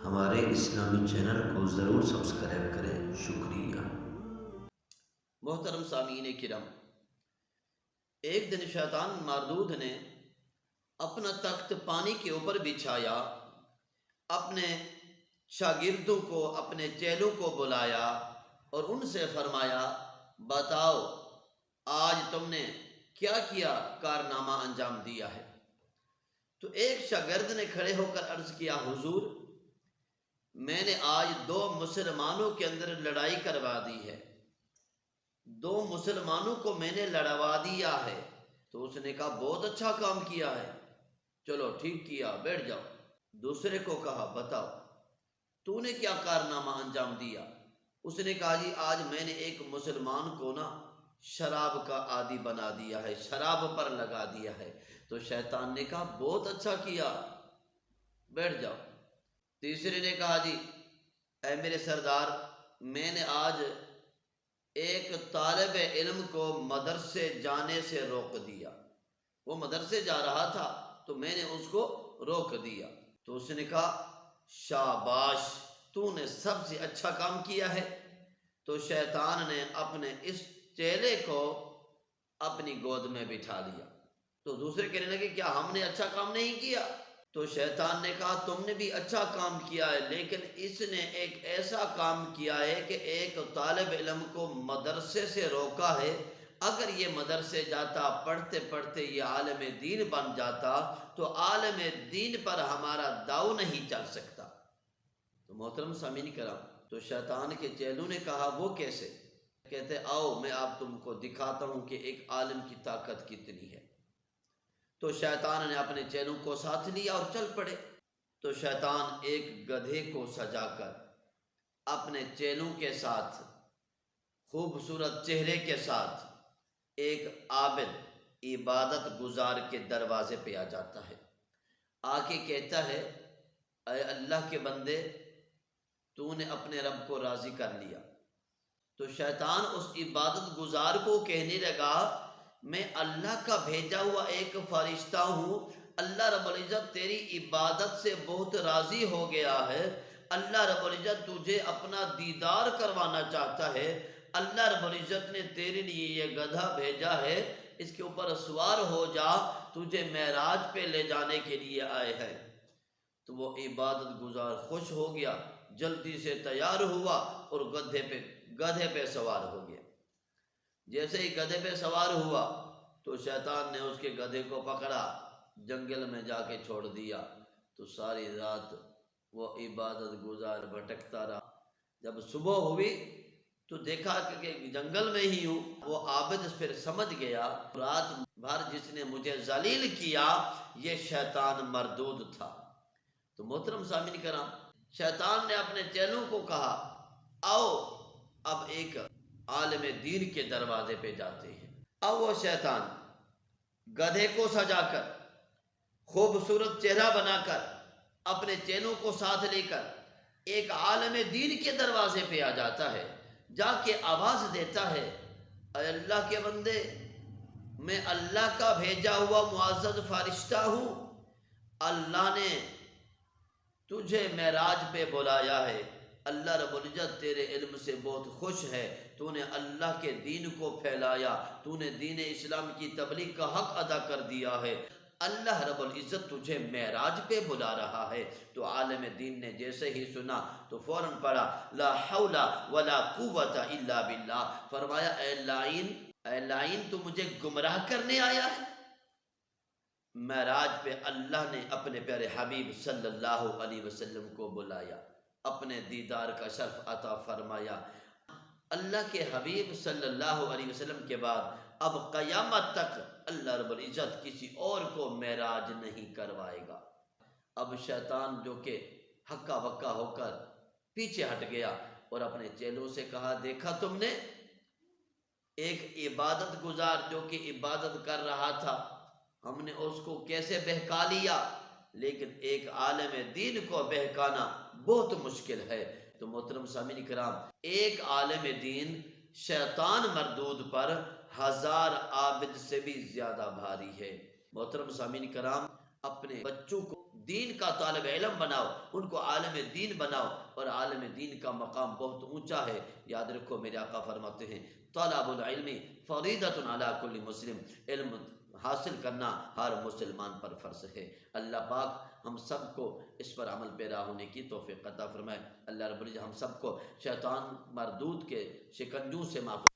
ہمارے اسلامی چینل کو ضرور سبسکرائب کریں، شکریہ۔ محترم سامعین کرام، ایک دن شیطان مردود نے اپنا تخت پانی کے اوپر بچھایا، اپنے شاگردوں کو، اپنے چیلوں کو بلایا اور ان سے فرمایا، بتاؤ آج تم نے کیا کیا کارنامہ انجام دیا ہے؟ تو ایک شاگرد نے کھڑے ہو کر عرض کیا، حضور میں نے آج 2 مسلمانوں کے اندر لڑائی کروا دی ہے، 2 مسلمانوں کو میں نے لڑوا دیا ہے۔ تو اس نے کہا بہت اچھا کام کیا ہے، چلو ٹھیک کیا، بیٹھ جاؤ۔ دوسرے کو کہا، بتاؤ تو نے کیا کارنامہ انجام دیا؟ اس نے کہا، جی آج میں نے ایک مسلمان کو شراب کا عادی بنا دیا ہے، شراب پر لگا دیا ہے۔ تو شیطان نے کہا بہت اچھا کیا، بیٹھ جاؤ۔ تیسرے نے کہا، جی اے میرے سردار، میں نے آج ایک طالب علم کو مدرسے جانے سے روک دیا، وہ مدرسے جا رہا تھا تو میں نے اس کو روک دیا۔ تو اس نے کہا شاباش، تو نے سب سے اچھا کام کیا ہے۔ تو شیطان نے اپنے اس چیلے کو اپنی گود میں بٹھا لیا۔ تو دوسرے کہنے لگے کیا ہم نے اچھا کام نہیں کیا؟ تو شیطان نے کہا تم نے بھی اچھا کام کیا ہے، لیکن اس نے ایک ایسا کام کیا ہے کہ ایک طالب علم کو مدرسے سے روکا ہے۔ اگر یہ مدرسے جاتا، پڑھتے پڑھتے یہ عالم دین بن جاتا تو عالم دین پر ہمارا داؤ نہیں چل سکتا۔ تو محترم سامعین کرام، تو شیطان کے چیلوں نے کہا وہ کیسے؟ کہتے آؤ میں آپ تم کو دکھاتا ہوں کہ ایک عالم کی طاقت کتنی ہے۔ تو شیطان نے اپنے چیلوں کو ساتھ لیا اور چل پڑے۔ تو شیطان ایک گدھے کو سجا کر اپنے چیلوں کے ساتھ، خوبصورت چہرے کے ساتھ، ایک عابد عبادت گزار کے دروازے پہ آ جاتا ہے۔ آ کے کہتا ہے، اے اللہ کے بندے، تو نے اپنے رب کو راضی کر لیا۔ تو شیطان اس عبادت گزار کو کہنے لگا، میں اللہ کا بھیجا ہوا ایک فرشتہ ہوں، اللہ رب العزت تیری عبادت سے بہت راضی ہو گیا ہے، اللہ رب العزت تجھے اپنا دیدار کروانا چاہتا ہے، اللہ رب العزت نے تیرے لیے یہ گدھا بھیجا ہے، اس کے اوپر سوار ہو جا، تجھے معراج پہ لے جانے کے لیے آئے ہیں۔ تو وہ عبادت گزار خوش ہو گیا، جلدی سے تیار ہوا اور گدھے پہ سوار ہو گیا۔ جیسے ہی گدھے پہ سوار ہوا تو شیطان نے اس کے گدھے کو پکڑا، جنگل میں جا کے چھوڑ دیا۔ تو ساری رات وہ عبادت گزار بھٹکتا رہا۔ جب صبح ہوئی تو دیکھا کہ جنگل میں ہی ہوں۔ وہ عابد پھر سمجھ گیا، رات بھر جس نے مجھے ذلیل کیا یہ شیطان مردود تھا۔ تو محترم سامعین کرام، شیطان نے اپنے چیلوں کو کہا آؤ اب ایک عالم دین کے دروازے پہ جاتے ہیں۔ اب وہ شیطان گدھے کو سجا کر، خوبصورت چہرہ بنا کر، اپنے چیلوں کو ساتھ لے کر ایک عالم دین کے دروازے پہ آ جاتا ہے۔ جا کے آواز دیتا ہے، اے اللہ کے بندے، میں اللہ کا بھیجا ہوا معزز فرشتہ ہوں، اللہ نے تجھے معراج پہ بلایا ہے، اللہ رب العزت تیرے علم سے بہت خوش ہے، تو نے اللہ کے دین کو پھیلایا، تو نے دین اسلام کی تبلیغ کا حق ادا کر دیا ہے، اللہ رب العزت تجھے معراج پہ بلا رہا ہے۔ تو عالم دین نے جیسے ہی سنا تو فوراً پڑھا، لا حول ولا قوت الا باللہ، فرمایا اے لائن تو مجھے گمراہ کرنے آیا ہے؟ معراج پہ اللہ نے اپنے پیارے حبیب صلی اللہ علیہ وسلم کو بلایا، اپنے دیدار کا شرف عطا فرمایا۔ اللہ کے حبیب صلی اللہ علیہ وسلم کے بعد اب قیامت تک اللہ رب العزت کسی اور کو معراج نہیں کروائے گا۔ اب شیطان جو کہ ہکا بکا ہو کر پیچھے ہٹ گیا اور اپنے چیلوں سے کہا، دیکھا تم نے ایک عبادت گزار جو کہ عبادت کر رہا تھا، ہم نے اس کو کیسے بہکا لیا، لیکن ایک عالم دین کو بہکانا بہت مشکل ہے۔ تو محترم سامعین کرام، ایک عالم دین شیطان مردود پر 1000 عابد سے بھی زیادہ بھاری ہے۔ محترم سامعین کرام، اپنے بچوں کو دین کا طالب علم بناؤ، ان کو عالم دین بناؤ، اور عالم دین کا مقام بہت اونچا ہے۔ یاد رکھو میرے آقا فرماتے ہیں طلب العلم فریضۃ علی کل مسلم، علم حاصل کرنا ہر مسلمان پر فرض ہے۔ اللہ پاک ہم سب کو اس پر عمل پیرا ہونے کی توفیق عطا فرمائے۔ اللہ رب العزت ہم سب کو شیطان مردود کے شکنجوں سے محفوظ